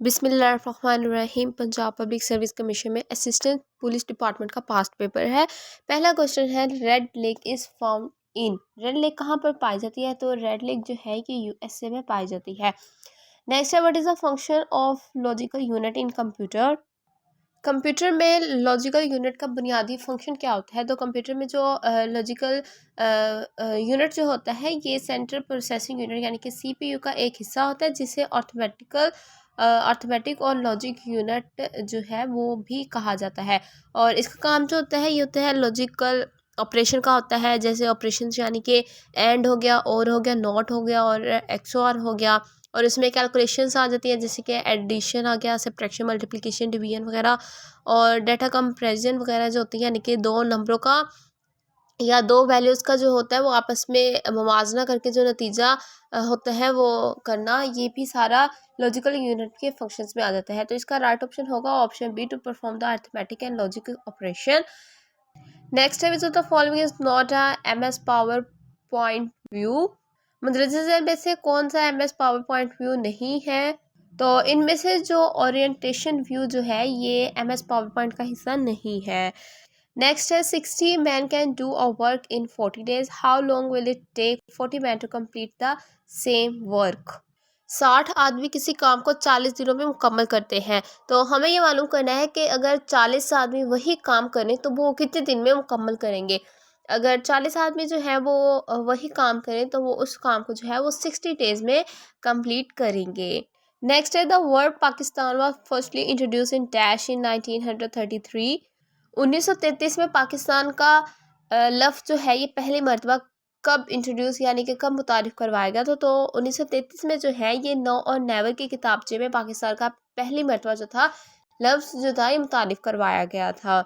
बिस्मिल्लाहिर्रहमानिर्रहीम। Punjab public service commission में assistant police department का पास्ट पेपर है। पहला क्वेश्चन है red lake is found in. Red lake कहाँ पर पाई जाती है? तो रेड लेक जो है ये यूएसए में पाई जाती है। नेक्स्ट है what is the function of logical unit in computer. Computer में लॉजिकल यूनिट का बुनियादी फंक्शन क्या होता है? तो कंप्यूटर में जो लॉजिकल यूनिट जो होता है ये सेंट्रल प्रोसेसिंग यूनिट यानी कि सीपीयू का एक हिस्सा होता है, जिसे अर्थमेटिक और लॉजिक यूनिट जो है वो भी कहा जाता है। और इसका काम जो होता है ये होता है लॉजिकल ऑपरेशन का होता है, जैसे ऑपरेशन यानी कि एंड हो गया, और हो गया, नॉट हो गया और एक्सओआर हो गया। और इसमें कैलकुलेशंस आ जाती हैं जैसे कि एडिशन आ गया, सब्ट्रैक्शन, मल्टीप्लिकेशन, डिवीजन वगैरह, और डाटा कंपैरिजन वगैरह जो होती है, यानी कि दो नंबरों का या दो वैल्यूज़ का जो होता है वो आपस में मुवाजना करके जो नतीजा होता है वो करना, ये भी सारा लॉजिकल यूनिट के फंक्शंस में आ जाता है। तो इसका राइट ऑप्शन होगा option B, to perform the arithmetic and logical operation. Next है which of the following is not a MS PowerPoint view. मंदरजे में से कौन सा एमएस पावर पॉइंट व्यू नहीं है? तो इनमें से जो ओरिएंटेशन व्यू जो है ये एमएस पावर पॉइंट का हिस्सा नहीं है। नेक्स्ट है 60 man can do a work in 40 days, how long will it take 40 man to complete the same work. 60 आदमी किसी काम को 40 दिनों में मुकम्मल करते हैं। तो हमें ये मालूम करना है कि अगर 40 आदमी वही काम करें तो वो कितने दिन में मुकम्मल करेंगे। अगर 40 आदमी जो है वो वही काम करें तो वो उस काम को जो है वो 60 डेज में कंप्लीट करेंगे। नेक्स्ट है the word Pakistan was firstly introduce in dash in 1933। 1933 में पाकिस्तान का लफ्ज़ जो है ये पहली मरतबा कब इंट्रोड्यूस यानी कि कब मुतारिफ करवाया गया था? तो 1933 में जो है ये नौ और नेवर की किताबचे में पाकिस्तान का पहली मरतबा जो था लफ्ज़ जो था ये मुतारिफ करवाया गया था।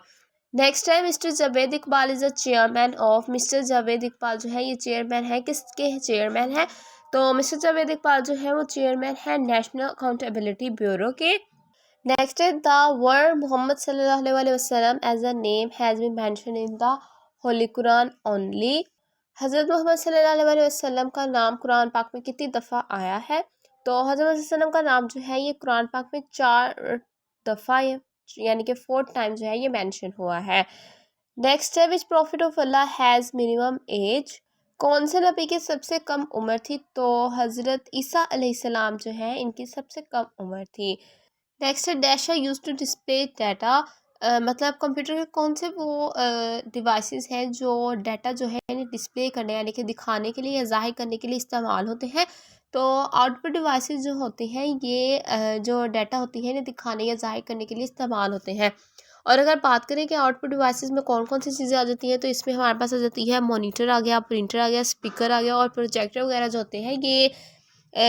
नेक्स्ट है mister Javed Iqbal is the chairman of. Mister Javed Iqbal जो है ये चेयरमैन है, किसके चेयरमैन है? तो मिस्टर जावेद इकबाल जो है वो चेयरमैन है नेशनल अकाउंटेबिलिटी ब्यूरो के। नेक्स्ट है द वर्ड मोहम्मद सल्लल्लाहु अलैहि वसल्लम as a name has been mention in the holy Quran only. हज़रत मोहम्मद सल्लल्लाहु अलैहि वसल्लम का नाम कुरान पाक में कितनी दफ़ा आया है? तो हज़रत वसल्लम का नाम जो है ये कुरान पाक में 4 दफ़ा यानी कि 4 टाइम जो है ये मेंशन हुआ है। नेक्स्ट है which prophet of Allah has minimum age. कौन से नबी की सबसे कम उम्र थी? तो हज़रत ईसा अलैहिस्सलाम जो है इनकी सबसे कम उम्र थी। नेक्स्ट है dash are use to display data. मतलब कंप्यूटर के कौन से वो डिवाइसेस हैं जो डाटा जो है इन्हें डिस्प्ले करने यानी कि दिखाने के लिए या ज़ाहिर करने के लिए इस्तेमाल होते हैं। तो आउटपुट डिवाइसेस जो होते हैं ये जो डाटा होती है इन्हें दिखाने या ज़ाहिर करने के लिए इस्तेमाल होते हैं। और अगर बात करें कि आउटपुट डिवाइसेस में कौन कौन सी चीज़ें आ जाती हैं, तो इसमें हमारे पास आ जाती है मॉनिटर आ गया, प्रिंटर आ गया, स्पीकर आ गया, और प्रोजेक्टर वगैरह जो होते हैं ये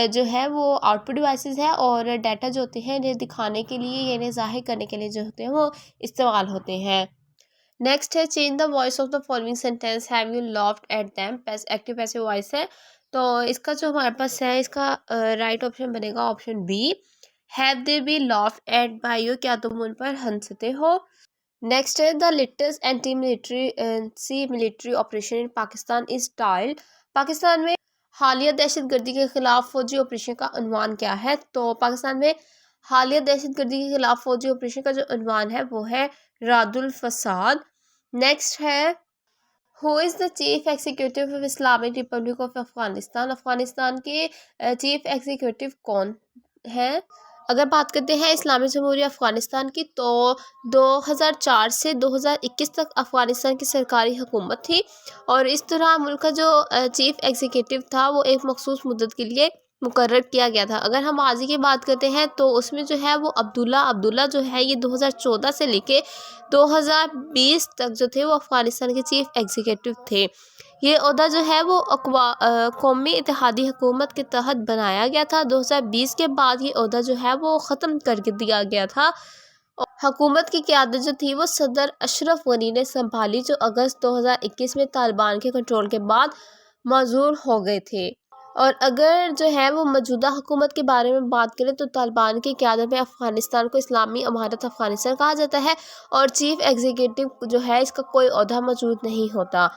जो है वो आउटपुट डिवाइसेस है, और डाटा जो होते हैं इन्हें दिखाने के लिए या इन्हें ज़ाहिर करने के लिए जो होते हैं वो इस्तेमाल होते हैं। नेक्स्ट है change the voice of the following sentence, have you laughed at them. Active passive voice है, तो इसका जो हमारे पास है इसका राइट ऑप्शन बनेगा option B, have they be laughed at by you, क्या तुम उन पर हंसते हो। नेक्स्ट है the latest anti military operation in Pakistan is titled. Pakistan में हालिया दहशतगर्दी के खिलाफ फौजी ऑपरेशन का उन्वान क्या है? तो पाकिस्तान में हालिया दहशतगर्दी के खिलाफ फौजी ऑपरेशन का जो उन्वान है वो है रादुल फसाद। नेक्स्ट है who is the chief executive of Islamic Republic of Afghanistan. Afghanistan के चीफ एग्जीक्यूटिव कौन है? अगर बात करते हैं इस्लामिक जमहूरिया अफ़गानिस्तान की, तो 2004 से 2021 तक अफ़गानिस्तान की सरकारी हुकूमत थी, और इस दौरान मुल्क का जो चीफ एग्जीक्यूटिव था वो एक मखसूस मुद्दत के लिए मुकर्रर किया गया था। अगर हम माजी की बात करते हैं तो उसमें जो है वो अब्दुल्ला जो है ये 2014 से लेके 2020 तक जो थे वो अफ़गानिस्तान के चीफ एग्जीक्यूटिव थे। ये ओहदा जो है वो कौमी इत्तेहादी हुकूमत के तहत बनाया गया था। 2020 के बाद ये ओहदा जो है वो ख़त्म कर दिया गया था। हुकूमत की क़यादत जो थी वो सदर अशरफ गनी ने संभाली, जो अगस्त 2021 में तालिबान के कंट्रोल के बाद मौजूद हो गए थे। और अगर जो है वो मौजूदा हुकूमत के बारे में बात करें तो तालिबान की क़यादत में अफ़गानिस्तान को इस्लामी अमारत अफ़गानिस्तान कहा जाता है, और चीफ एग्जीक्यूटिव जो है इसका कोई ओहदा मौजूद नहीं होता।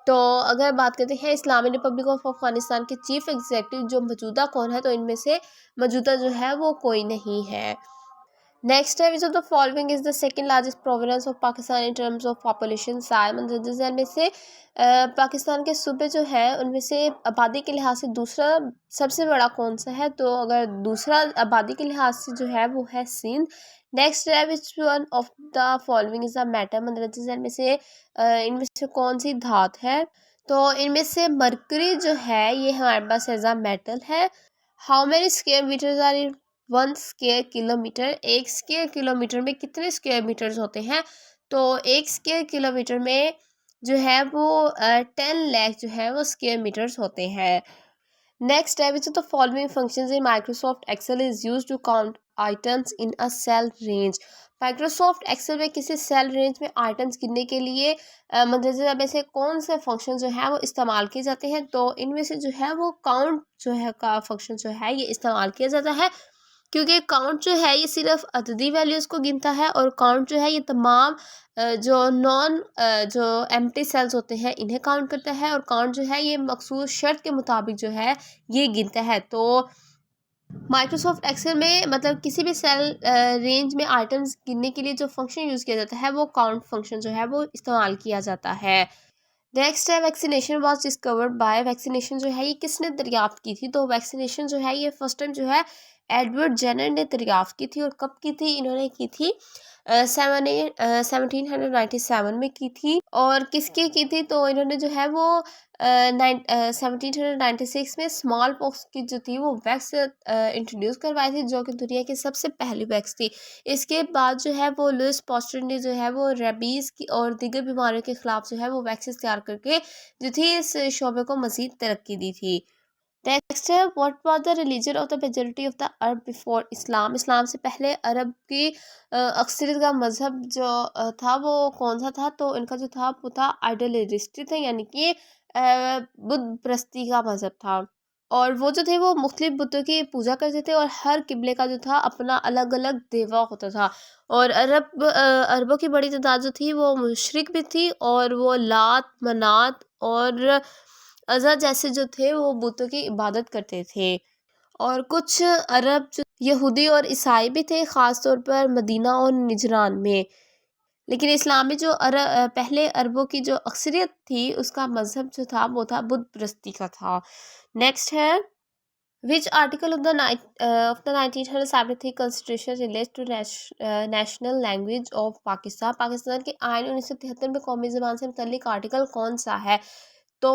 तो अगर बात करते हैं इस्लामी रिपब्लिक ऑफ अफ़गानिस्तान के चीफ एग्जीक्यूटिव जो मौजूदा कौन है, तो इनमें से मौजूदा जो है वो कोई नहीं है। नेक्स्ट है, which of the following is the second largest province of Pakistan in terms of population size. मतलब जैसे में से पाकिस्तान के सूबे जो है उनमें से आबादी के लिहाज से दूसरा सबसे बड़ा कौन सा है, तो अगर दूसरा आबादी के लिहाज से जो है वो है सिंध। नेक्स्ट है, which one of the following is the metal. मतलब जैसे में से इनमें से कौन सी धात है, तो इनमें से मरकरी जो है ये हमारे पास एज अ मेटल है। How many square metres are in 1 square kilometre. एक स्क्वेयर किलोमीटर में कितने स्क्वेयर मीटर्स होते हैं, तो एक स्क्वेयर किलोमीटर में जो है वो 10 लाख जो है वो स्क्वेयर मीटर्स होते हैं। नेक्स्ट है, which of the following functions in Microsoft Excel is used to count items in a cell range. Microsoft Excel में किसी सेल रेंज में आइटम्स गिनने के लिए मतलब में से कौन से फंक्शन जो है वो इस्तेमाल किए जाते हैं, तो इनमें से जो है वो काउंट जो है का फंक्शन जो है ये इस्तेमाल किया जाता है, क्योंकि काउंट जो है ये सिर्फ अददी वैल्यूज़ को गिनता है, और काउंट जो है ये तमाम जो एम्प्टी सेल्स होते हैं इन्हें काउंट करता है, और काउंट जो है ये मखसूस शर्त के मुताबिक जो है ये गिनता है। तो माइक्रोसॉफ्ट एक्सेल में मतलब किसी भी सेल रेंज में आइटम्स गिनने के लिए जो फंक्शन यूज़ किया जाता है वो काउंट फंक्शन जो है वो इस्तेमाल किया जाता है। नेक्स्ट है, vaccination was discovered by. Vaccination जो है ये किसने दरियाफ्त की थी, तो वैक्सीनेशन जो है ये फर्स्ट टाइम जो है एडवर्ड जेनर ने दरियाफ्त की थी, और कब की थी, इन्होंने की थी 1797 में की थी। और किसके की थी, तो इन्होंने जो है वो 1796 में स्मॉल पॉक्स की जो थी वो वैक्स इंट्रोड्यूस करवाई थी, जो कि दुनिया की सबसे पहली वैक्स थी। इसके बाद जो है वो लुइस पास्चर ने जो है वो रेबीज़ की और दीगर बीमारियों के खिलाफ जो है वो वैक्सीन तैयार करके जो थी इस शोबे को मज़ीद तरक्की दी थी। नेक्स्ट है, what was the religion of the majority of the Arab before Islam. इस्लाम से पहले अरब की अक्सरियत का मज़हब जो था वो कौन सा था, तो इनका जो था वो था आइडलिस्टिक था, यानी कि बुत परस्ती का मज़हब था। और वो जो थे वो मुख्तलिफ बुतों की पूजा करते थे, और हर किबले का जो था अपना अलग अलग देवा होता था। और अरबों की बड़ी तादाद जो थी वो मुशरिक भी थी, और वो लात मनात और अज़ा जैसे जो थे वो बुतों की इबादत करते थे। और कुछ अरब जो यहूदी और ईसाई भी थे, ख़ास तौर पर मदीना और निजरान में। लेकिन इस्लाम में जो पहले अरबों की जो अक्सरियत थी उसका मज़हब जो था वो था बुत परस्ती का था। नेक्स्ट है, which article of the 1973 constitution relates to national language of Pakistan. Pakistan के आइन 1973 में कौमी ज़बान से मुतल्लिक आर्टिकल कौन सा है, तो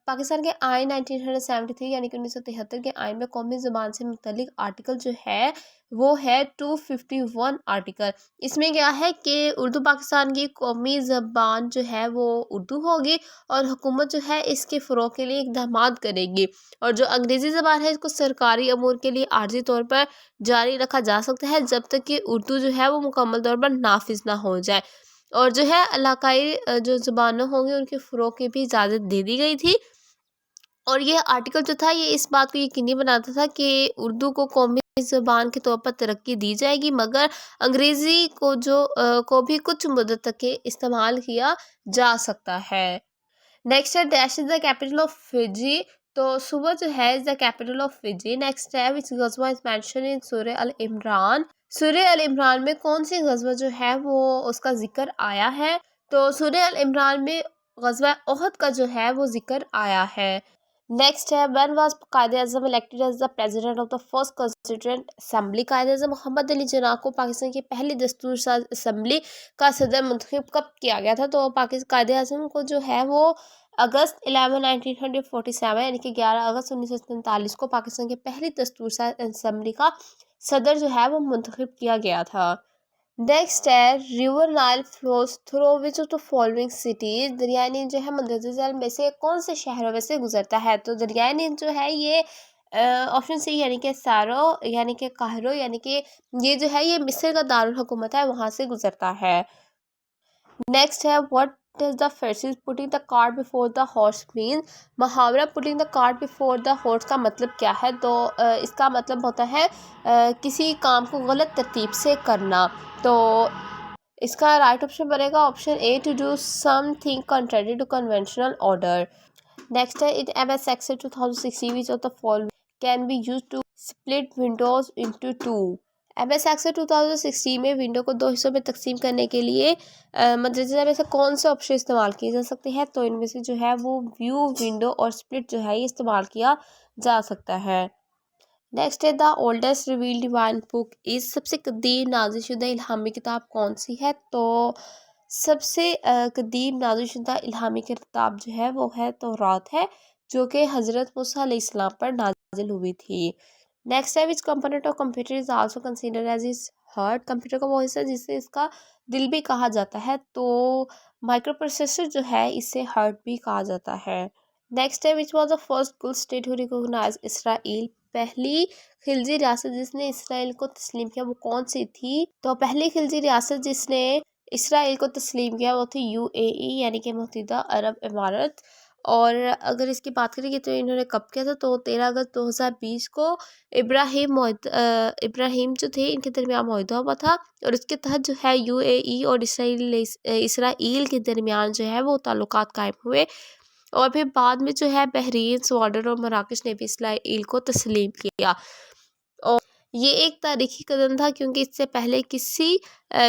पाकिस्तान के आइन 1973 यानी कि 1973 के आइन में कौमी ज़बान से मुतल्लिक आर्टिकल जो है वो है 251 आर्टिकल। इसमें क्या है कि उर्दू पाकिस्तान की कौमी ज़बान जो है वो उर्दू होगी, और हुकूमत जो है इसके फ़रोग़ के लिए इक़दामात करेगी, और जो अंग्रेज़ी ज़बान है इसको सरकारी अमूर के लिए आर्जी तौर पर जारी रखा जा सकता है जब तक कि उर्दू जो है वो मुकम्मल तौर पर नाफिज ना हो जाए। और जो है इलाकाई जो ज़ुबानें होंगी उनके फ़रोग़ की भी इजाज़त दे दी गई थी। और ये आर्टिकल जो था ये इस बात को यकीनी बनाता था कि उर्दू को कौमी ज़बान के तौर पर तरक्की दी जाएगी, मगर अंग्रेज़ी को भी कुछ मुद्दत तक के इस्तेमाल किया जा सकता है। नेक्स्ट है, dash is the capital of Fiji. तो सूबा जो है is the capital of Fiji. Next है, विच गज़वा इज़ मेंशन इन सूरह अल इमरान। सूरह अल इमरान में कौन सी गज़वा जो है वो उसका ज़िक्र आया है, तो सूरह अल इमरान में गज़वा ओहद का जो है वो ज़िक्र आया है। नेक्स्ट है, when was Quaid e Azam elected as the president of the first constituent assembly. Quaid e Azam Mohammad Ali Jinnah को पाकिस्तान की पहली दस्तूर साज असेंबली का सदर मुंतखब कब किया गया था, तो कायद-ए-आज़म को जो है वो अगस्त 11 1947 यानी कि 11 अगस्त 1947 को पाकिस्तान की पहली दस्तूर साज असेंबली का सदर जो है वो मुंतखब किया गया था। नेक्स्ट है, river Nile flows through which of the following cities. दरिया नील जो है मंदरजा ज़ैल में से कौन से शहरों में से गुजरता है, तो दरिया नील जो है ये ऑप्शन सी यानी कि सारो यानी कि काहिरो यानी कि ये जो है ये मिस्र का दारुल हुकूमत है, वहाँ से गुजरता है। नेक्स्ट है, what does the phrase putting the cart before the horse mean. मुहावरा putting the cart before the horse का मतलब क्या है, तो इसका मतलब होता है किसी काम को गलत तरतीब से करना। तो इसका राइट ऑप्शन बनेगा option A, to do something contrary to conventional order. Next है, in M S Excel 2016 which of the following can be use to split windows into two. M S Excel 2016 में window को दो हिस्सों में तकसीम करने के लिए मतलब में से कौन से ऑप्शन इस्तेमाल किए जा सकते हैं? तो इनमें से जो है वो व्यू, विंडो और स्प्लिट जो है ये इस्तेमाल किया जा सकता है। नेक्स्ट है, the oldest revealed divine book is, सबसे कदीम नाज़िलशुदा इल्हामी किताब कौन सी है? तो सबसे कदीम नाज़िलशुदा इल्हामी किताब जो है वो है तौरात है, जो कि हज़रत मूसा अलैहिस्सलाम पर नाजिल हुई थी। नेक्स्ट है, which component of computer is also considered as is heart, computer का वो हिस्सा जिसे इसका दिल भी कहा जाता है, तो माइक्रो प्रोसेसर जो है इसे हार्ट भी कहा जाता है। नेक्स्ट है, which was the first gulf state who recognize Israel, पहली खिलजी रियासत जिसने इसराइल को तस्लीम किया वो कौन सी थी? तो पहली खिलजी रियासत जिसने इसराइल को तस्लीम किया वो थी यूएई यानी कि मुत्तहिदा अरब इमारत। और अगर इसकी बात करें तो इन्होंने कब किया था, तो 13 अगस्त 2020 को इब्राहिम जो थे इनके दरमियान मुआहदा हुआ था, और इसके तहत जो है यूएई और इसराइल के दरमियान जो है वो ताल्लुकात कायम हुए। और फिर बाद में जो है बहरीन, जॉर्डन और मराकश ने भी इसराइल को तस्लीम किया। और ये एक तारीखी कदम था क्योंकि इससे पहले किसी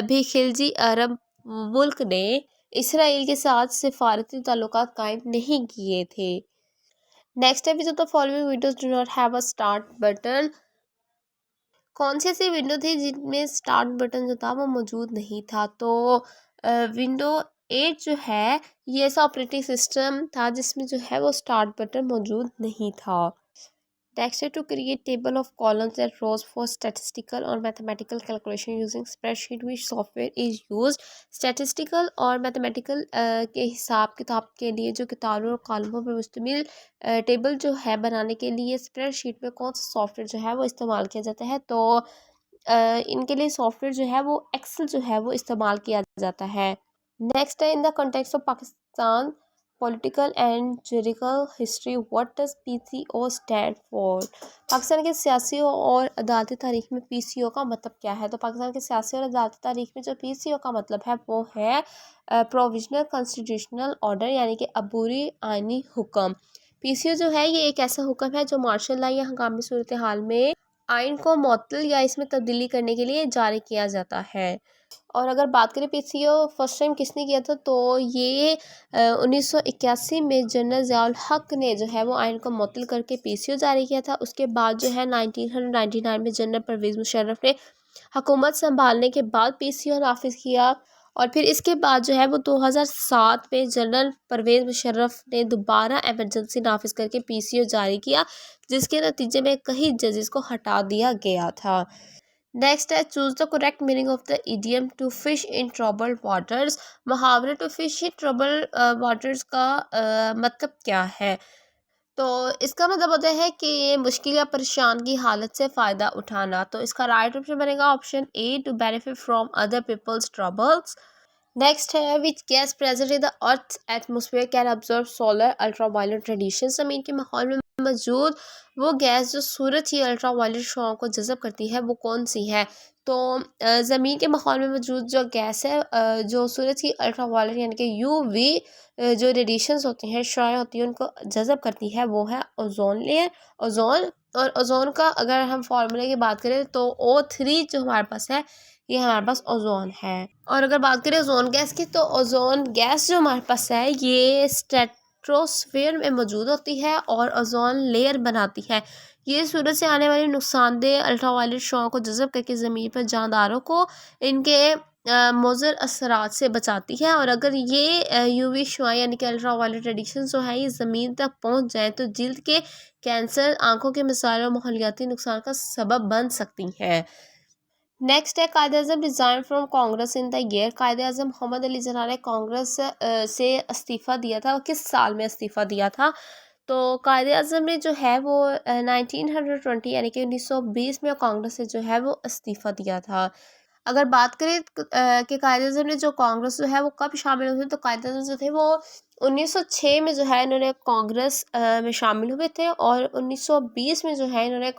भी खिलजी अरब मुल्क ने इसराइल के साथ सिफारती ताल्लुकात कायम नहीं किए थे। नेक्स्ट है, which of the following Windows do not have a start button, कौन सी ऐसी विंडो थी जिनमें स्टार्ट बटन जो था वो मौजूद नहीं था? तो विंडो 8 जो है ये ऐसा ऑपरेटिंग सिस्टम था जिसमें जो है वो स्टार्ट बटन मौजूद नहीं था। नेक्स्ट है, to create table of columns and rows for statistical और mathematical calculation using spreadsheet which software is used, statistical और मैथमेटिकल के हिसाब किताब के लिए जो किताबों और कॉलमों पर मुश्तमिल टेबल जो है बनाने के लिए स्प्रेडशीट में कौन सा सॉफ्टवेयर जो है वो इस्तेमाल किया जाता है? तो इनके लिए सॉफ्टवेयर जो है वो एक्सेल जो है वो इस्तेमाल किया जाता है। नेक्स्ट है, in the context of Pakistan political and juridical history what does PCO stand for, Pakistan के सियासी और अदालती तारीख में पीसीओ का मतलब क्या है? तो पाकिस्तान के सियासी और अदालती तारीख में जो पीसीओ का मतलब है वो है प्रोविजनल कॉन्स्टिट्यूशनल ऑर्डर यानी कि अबूरी आइनी हुक्म। पीसीओ जो है ये एक ऐसा हुक्म है जो मार्शल लॉ या हंगामी सूरत हाल में आइन को मुअत्तल या इसमें तब्दीली करने के लिए जारी किया जाता है। और अगर बात करें पीसीओ फर्स्ट टाइम किसने किया था, तो ये 1981 में जनरल ज़ियाउल हक ने जो है वो आइन को मुअत्तल करके पीसीओ जारी किया था। उसके बाद जो है 1999 में जनरल परवेज़ मुशर्रफ ने हुकूमत संभालने के बाद पीसीओ नाफिज किया। और फिर इसके बाद जो है वो 2007 में जनरल परवेज़ मुशर्रफ ने दोबारा एमरजेंसी नाफिज करके पीसीओ जारी किया, जिसके नतीजे में कई जजेस को हटा दिया गया था। नेक्स्ट है, choose the correct meaning of the idiom to fish in troubled waters, मुहावरे to fish in troubled waters का मतलब क्या है? तो इसका मतलब होता है कि मुश्किल या परेशान की हालत से फ़ायदा उठाना। तो इसका राइट ऑप्शन बनेगा option A, to benefit from other people's troubles. Next है, which gas present in the earth atmosphere can observe solar ultraviolet radiation, ज़मीन के माहौल में मौजूद वो गैस जो सूरज की अल्ट्रावायलेट शुआओं को जज़ब करती है वो कौन सी है? तो ज़मीन के माहौल में मौजूद जो गैस है जो सूरज की अल्ट्रावायलेट यानी कि यूवी जो रेडिएशंस होती हैं, शुआएं होती हैं, उनको जज़ब करती है वो है ओजोन लेयर, ओजोन। और ओजोन का अगर हम फार्मूले की बात करें तो O3 जो हमारे पास है ये हमारे पास ओजोन है। और अगर बात करें ओजोन गैस की, तो ओजोन गैस जो हमारे पास है ये स्ट्रेटोस्फेयर में मौजूद होती है और ओजोन लेयर बनाती है। ये सूरज से आने वाली नुकसानदेह अल्ट्रावायलेट शुआओं को जज़ब करके ज़मीन पर जानदारों को इनके मुज़र असरात से बचाती है। और अगर ये यूवी शुआएं यानी कि अल्ट्रावायलेट रेडिएशन जो है ये ज़मीन तक पहुंच जाए तो जल्द के कैंसर, आंखों के मसाइल और माहौलियाती नुकसान का सबब बन सकती हैं। नेक्स्ट है, Quaid e Azam resign from Congress in the year, Quaid e Azam Mohammad Ali Jinnah ने कांग्रेस से इस्तीफ़ा दिया था, किस साल में इस्तीफ़ा दिया था? तो कायद-ए-आज़म ने जो है वो 1920 यानी कि 1920 में कांग्रेस से जो है वो इस्तीफ़ा दिया था। अगर बात करें कि कायद-ए-आज़म ने जो कांग्रेस जो है वो कब शामिल हुए, तो कायद-ए-आज़म जो थे वो 1906 में जो है इन्होंने कांग्रेस में शामिल हुए थे, और 1920 में जो है इन्होंने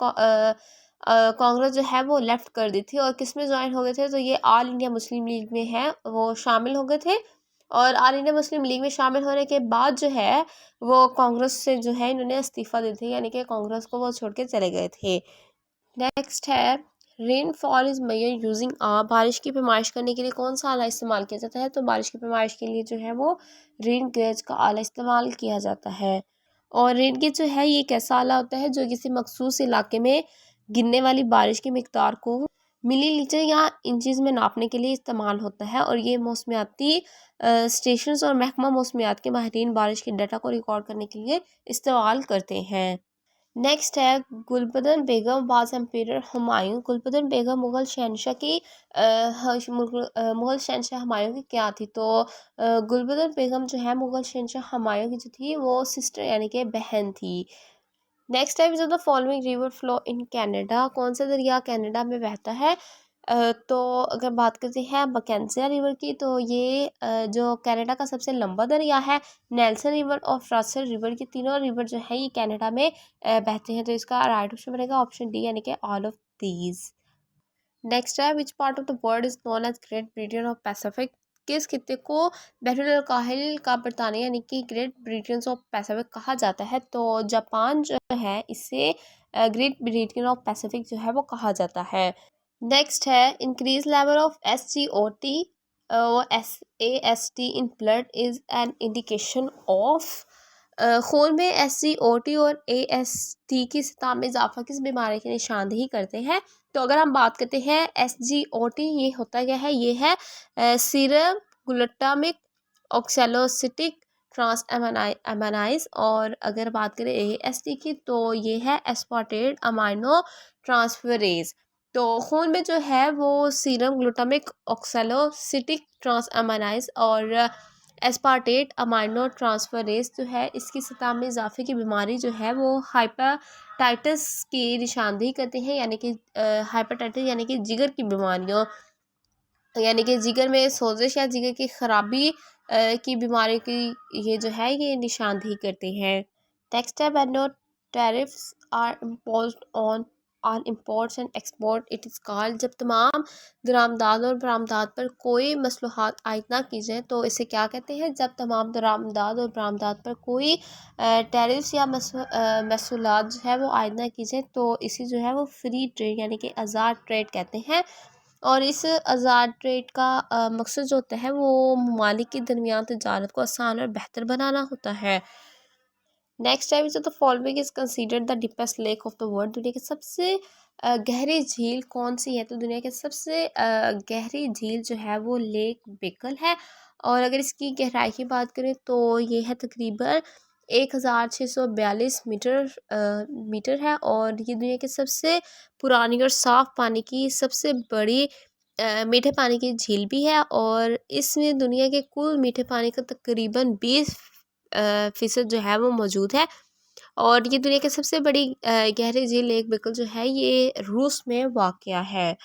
कांग्रेस जो है वो लेफ्ट कर दी थी और किस में ज्वाइन हो गए थे, तो ये ऑल इंडिया मुस्लिम लीग में है वो शामिल हो गए थे। और ऑल इंडिया मुस्लिम लीग में शामिल होने के बाद जो है वो कांग्रेस से जो है इन्होंने इस्तीफ़ा दे दिया, यानी कि कांग्रेस को वो छोड़ के चले गए थे। नेक्स्ट है rain fall is measure using बारिश की पैमाइश करने के लिए कौन सा आला इस्तेमाल किया जाता है, तो बारिश की पैमाइश के लिए जो है वो रेन गेज का आला इस्तेमाल किया जाता है। और रेन गेज जो है ये एक ऐसा आला होता है जो किसी मखसूस इलाके में गिरने वाली बारिश की मिकदार को मिलीलीटर या इंचज़ में नापने के लिए इस्तेमाल होता है। और ये मौसमियाती स्टेशंस और महकमा मौसमियात के माहिरीन बारिश के डाटा को रिकॉर्ड करने के लिए इस्तेमाल करते हैं। नेक्स्ट है गुलबदन बेगम वाज एम्परर हुमायूं। गुलबदन बेगम मुग़ल शहंशाह की मुग़ल शहंशाह हुमायूं की क्या थी, तो गुलबदन बेगम जो है मुग़ल शहंशाह हुमायूं की जो थी वो सिस्टर यानी कि बहन थी। Next type is the following river flow in Canada. कौन सा दरिया कनाडा में बहता है, तो अगर बात करते हैं मैकेंजिया रिवर की, तो ये जो कनाडा का सबसे लंबा दरिया है। नेल्सन रिवर और फ्राser रिवर, की तीनों रिवर जो है ये कनाडा में बहते हैं। तो इसका राइट ऑप्शन बनेगा ऑप्शन डी यानी कि ऑल ऑफ दीज। नेक्स्ट है which part of the world is known as Great Britain of Pacific. किस खित्ते को बहरुल काहिल का बरतानिया यानी कि ग्रेट ब्रिटेन ऑफ पैसिफिक कहा जाता है, तो जापान जो है इसे ग्रेट ब्रिटेन ऑफ पैसिफिक जो है वो कहा जाता है। नेक्स्ट है इंक्रीज लेवल ऑफ SgOT और SAST in blood is an indication of. खून में SgOT और AST की सतह में इजाफा किस बीमारी की निशानदेही करते हैं, तो अगर हम बात करते हैं SgOT ये होता क्या है, ये है सीरम ग्लूटामिक ऑक्सैलोसिटिक ट्रांस एमानाइज। और अगर बात करें AST की, तो ये है एस्पार्टेट अमाइनो ट्रांसफरेज। तो खून में जो है वो सीरम ग्लूटामिक ऑक्सैलोसिटिक ट्रांस एमानाइज और एस्पार्टेट अमाइनो ट्रांसफरेज जो है इसकी सतह में इजाफे की बीमारी जो है वो हाइपेटाइटिस की निशानदेही करते हैं, यानी कि हाइपेटाइटिस यानी कि जिगर की बीमारियों, यानी कि जिगर में सोजिश या जिगर की खराबी की बीमारी की ये जो है ये निशानदेही करते हैं। नेक्स्ट है when no tariffs are imposed on imports and export it is called. जब तमाम दरामदात और बरामदात पर कोई मसलूहात आयद ना की जाए तो इसे क्या कहते हैं, जब तमाम दरामदात और बरामदात पर कोई टैरिफ्स या मसूलात जो है वो आयद ना की जाए तो इसे जो है वो फ्री ट्रेड यानी कि आज़ाद ट्रेड कहते हैं। और इस आज़ाद ट्रेड का मकसद जो होता है वो ममालिक के दरमियान तजारत को आसान और बेहतर बनाना होता है। Next type is the following is considered the deepest lake of the world. दुनिया की सबसे गहरी झील कौन सी है, तो दुनिया की सबसे गहरी झील जो है वो लेक बेकल है। और अगर इसकी गहराई की बात करें तो ये है तकरीबन 1642 मीटर है। और ये दुनिया की सबसे पुरानी और साफ़ पानी की सबसे बड़ी मीठे पानी की झील भी है। और इसमें दुनिया के कुल मीठे पानी का तकरीबन 20% जो है वो मौजूद है। और ये दुनिया की सबसे बड़ी गहरी झील लेक बेकल जो है ये रूस में वाक़या है।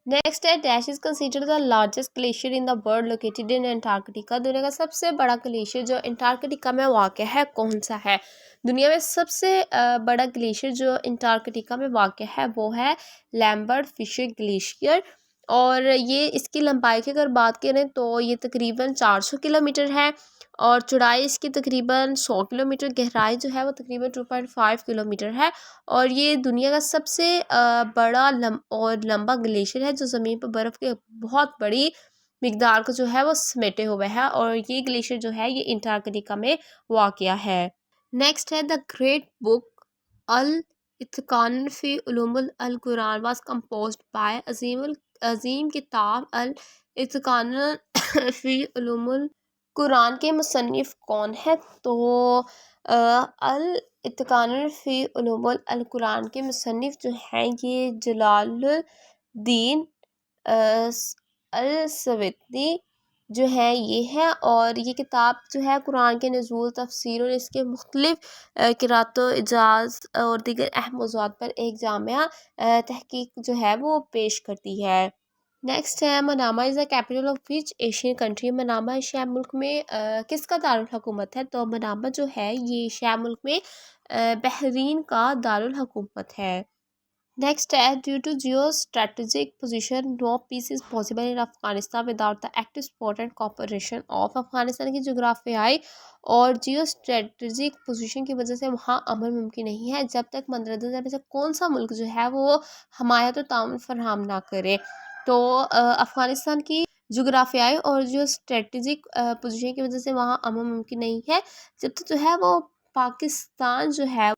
नेक्स्ट है dash is considered the largest glacier in the world located in Antarctica. दुनिया का सबसे बड़ा ग्लेशियर जो अंटार्कटिका में वाक़ है कौन सा है, दुनिया में सबसे बड़ा ग्लेशियर जो अंटार्कटिका में वाक़ है वो है लैम्बर्ट फिशर ग्लेशियर। और ये इसकी लंबाई की अगर बात करें तो ये तकरीबन 400 किलोमीटर है। और चौड़ाई इसकी तकरीबन 100 किलोमीटर, गहराई जो है वो तकरीबन 2.5 किलोमीटर है। और ये दुनिया का सबसे बड़ा और लंबा ग्लेशियर है जो ज़मीन पर बर्फ़ के बहुत बड़ी मिकदार को जो है वो समेटे हुए है। और ये ग्लेशियर जो है ये अंटार्कटिका में वाक़या है। नेक्स्ट है द ग्रेट बुक अल इत्क़ान फ़ी उलूमुल अल कुरान वाज कंपोज्ड बाय अज़ीम किताब अल इत्क़ान फ़ी उलूमुल कुरान के मुसन्निफ़ कौन है, तो अल इत्क़ान फ़ी उलूमुल अल कुरान के मुसन्निफ़ जो हैं ये जलालुद्दीन अल सवीती जो है ये है। और ये किताब जो है कुरान के नज़ूल तफसीर और इसके मुख्तलिफ़ क़िराअतो इजाज़ और दीगर अहम मौज़ूआत पर एक जामिया तहक़ीक़ जो है वो पेश करती है। नेक्स्ट है Manama is the capital of which Asian country. Manama Asia मुल्क में किसका दारुल हुकूमत है, तो मनामा जो है ये एशिया मुल्क में बहरीन का दारुल हुकूमत है। नेक्स्ट है, due to geo strategic position no peace is possible in Afghanistan without the active support and cooperation of. Afghanistan की जोग्राफियाई और जियो स्ट्रेटेजिक पोजीशन की वजह से वहाँ अमन मुमकिन नहीं है जब तक मंदरजा में से कौन सा मुल्क जो है वो हमायत और ताउन फराहम ना करे। तो अफ़गानिस्तान की जोग्राफियाई और जो स्ट्रेटेजिक पोजीशन की वजह से वहाँ अमन मुमकिन नहीं है जब तक जो है वो पाकिस्तान जो है